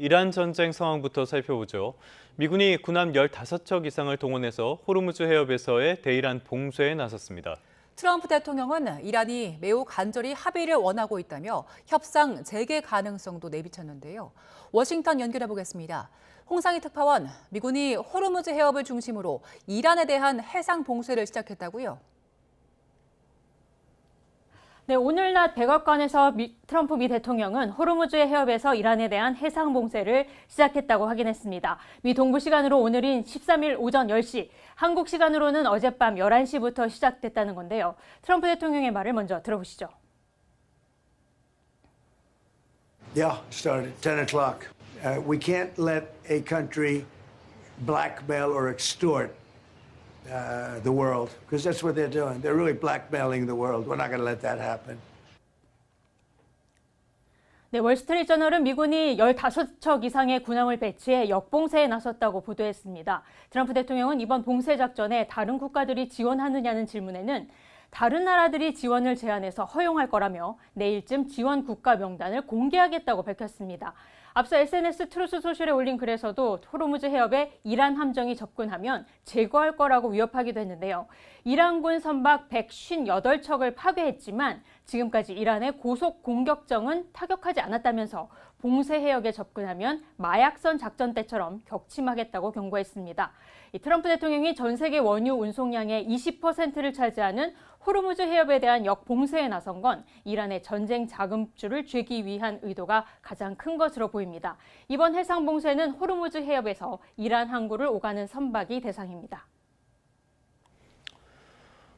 이란 전쟁 상황부터 살펴보죠. 미군이 군함 15척 이상을 동원해서 호르무즈 해협에서의 대이란 봉쇄에 나섰습니다. 트럼프 대통령은 이란이 매우 간절히 합의를 원하고 있다며 협상 재개 가능성도 내비쳤는데요. 워싱턴 연결해 보겠습니다. 홍상희 특파원, 미군이 호르무즈 해협을 중심으로 이란에 대한 해상 봉쇄를 시작했다고요? 네, 오늘 낮 백악관에서 트럼프 미 대통령은 호르무즈 해협에서 이란에 대한 해상 봉쇄를 시작했다고 확인했습니다. 미 동부 시간으로 오늘인 13일 오전 10시, 한국 시간으로는 어젯밤 11시부터 시작됐다는 건데요. 트럼프 대통령의 말을 먼저 들어보시죠. Yeah, started at 10 o'clock. We can't let a country blackmail or extort the world, because that's what they're doing. They're really blackmailing the world. We're not going to let that happen. 네, 월스트리트저널은 미군이 15척 이상의 군함을 배치해 역봉쇄에 나섰다고 보도했습니다. 트럼프 대통령은 이번 봉쇄 작전에 다른 국가들이 지원하느냐는 질문에는 다른 나라들이 지원을 제안해서 허용할 거라며 내일쯤 지원 국가 명단을 공개하겠다고 밝혔습니다. 앞서 SNS 트루스 소셜에 올린 글에서도 호르무즈 해협에 이란 함정이 접근하면 제거할 거라고 위협하기도 했는데요. 이란군 선박 158척을 파괴했지만 지금까지 이란의 고속 공격정은 타격하지 않았다면서 봉쇄 해역에 접근하면 마약선 작전 때처럼 격침하겠다고 경고했습니다. 트럼프 대통령이 전 세계 원유 운송량의 20%를 차지하는 호르무즈 해협에 대한 역봉쇄에 나선 건 이란의 전쟁 자금줄을 쥐기 위한 의도가 가장 큰 것으로 보입니다. 이번 해상 봉쇄는 호르무즈 해협에서 이란 항구를 오가는 선박이 대상입니다.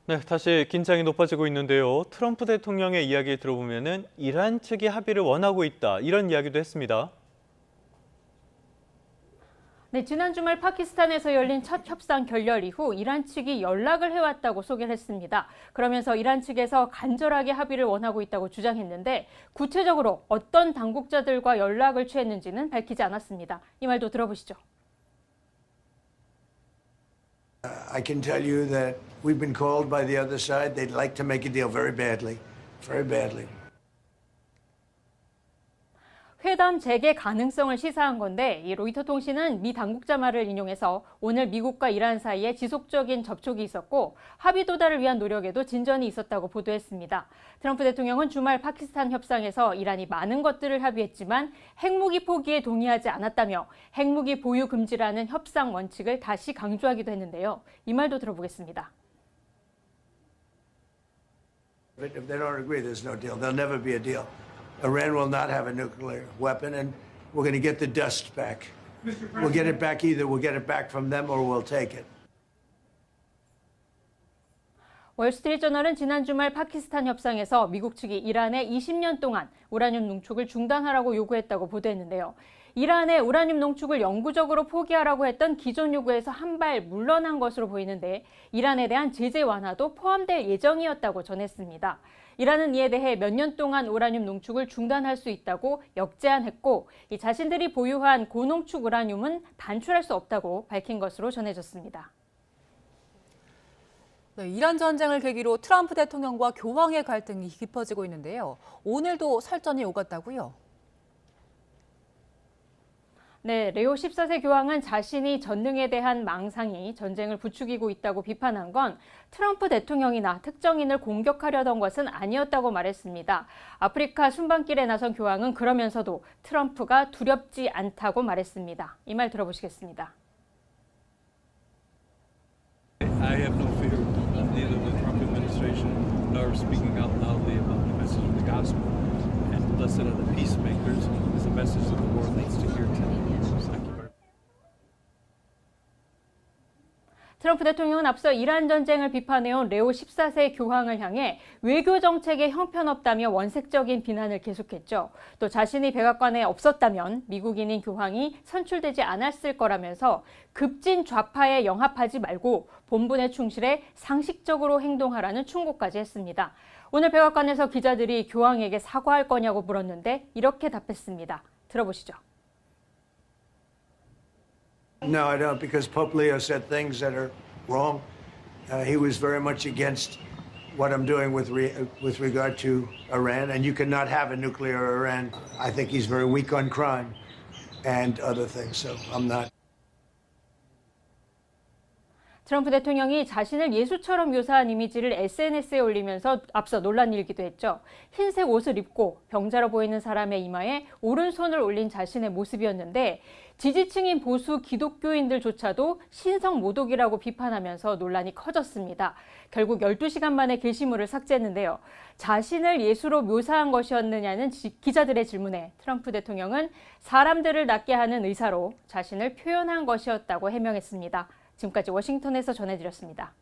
네, 다시 긴장이 높아지고 있는데요. 트럼프 대통령의 이야기를 들어보면은 이란 측이 합의를 원하고 있다, 이런 이야기도 했습니다. 네, 지난 주말 파키스탄에서 열린 첫 협상 결렬 이후 이란 측이 연락을 해왔다고 소개를 했습니다. 그러면서 이란 측에서 간절하게 합의를 원하고 있다고 주장했는데 구체적으로 어떤 당국자들과 연락을 취했는지는 밝히지 않았습니다. 이 말도 들어보시죠. I can tell you that we've been called by the other side. They'd like to make a deal very badly, very badly. 회담 재개 가능성을 시사한 건데 이 로이터 통신은 미 당국자 말을 인용해서 오늘 미국과 이란 사이에 지속적인 접촉이 있었고 합의 도달을 위한 노력에도 진전이 있었다고 보도했습니다. 트럼프 대통령은 주말 파키스탄 협상에서 이란이 많은 것들을 합의했지만 핵무기 포기에 동의하지 않았다며 핵무기 보유 금지라는 협상 원칙을 다시 강조하기도 했는데요. 이 말도 들어보겠습니다. If they don't agree, there's no deal. There'll never be a deal. Iran will not have a nuclear weapon, and we're going to get the dust back. We'll get it back either. We'll get it back from them or we'll take it. 월스트리트저널은 지난 주말 파키스탄 협상에서 미국 측이 이란에 20년 동안 우라늄 농축을 중단하라고 요구했다고 보도했는데요. 이란의 우라늄 농축을 영구적으로 포기하라고 했던 기존 요구에서 한 발 물러난 것으로 보이는데 이란에 대한 제재 완화도 포함될 예정이었다고 전했습니다. 이란은 이에 대해 몇 년 동안 우라늄 농축을 중단할 수 있다고 역제안했고 이 자신들이 보유한 고농축 우라늄은 반출할 수 없다고 밝힌 것으로 전해졌습니다. 네, 이란 전쟁을 계기로 트럼프 대통령과 교황의 갈등이 깊어지고 있는데요. 오늘도 설전이 오갔다고요? 네, 레오 14세 교황은 자신이 전능에 대한 망상이 전쟁을 부추기고 있다고 비판한 건 트럼프 대통령이나 특정인을 공격하려던 것은 아니었다고 말했습니다. 아프리카 순방길에 나선 교황은 그러면서도 트럼프가 두렵지 않다고 말했습니다. 이 말 들어보시겠습니다. I have no fear of neither the Trump administration nor speaking out loudly about the message of the gospel. And blessed are the peacemakers is the message that the world needs to hear today. 트럼프 대통령은 앞서 이란 전쟁을 비판해온 레오 14세 교황을 향해 외교 정책에 형편없다며 원색적인 비난을 계속했죠. 또 자신이 백악관에 없었다면 미국인인 교황이 선출되지 않았을 거라면서 급진 좌파에 영합하지 말고 본분에 충실해 상식적으로 행동하라는 충고까지 했습니다. 오늘 백악관에서 기자들이 교황에게 사과할 거냐고 물었는데 이렇게 답했습니다. 들어보시죠. No, I don't, because Pope Leo said things that are wrong. He was very much against what I'm doing with regard to Iran, and you cannot have a nuclear Iran. I think he's very weak on crime. and other things. So I'm not. 트럼프 대통령이 자신을 예수처럼 묘사한 이미지를 SNS에 올리면서 앞서 논란이 일기도 했죠. 흰색 옷을 입고 병자로 보이는 사람의 이마에 오른손을 올린 자신의 모습이었는데 지지층인 보수 기독교인들조차도 신성 모독이라고 비판하면서 논란이 커졌습니다. 결국 12시간 만에 게시물을 삭제했는데요. 자신을 예수로 묘사한 것이었느냐는 기자들의 질문에 트럼프 대통령은 사람들을 낫게 하는 의사로 자신을 표현한 것이었다고 해명했습니다. 지금까지 워싱턴에서 전해드렸습니다.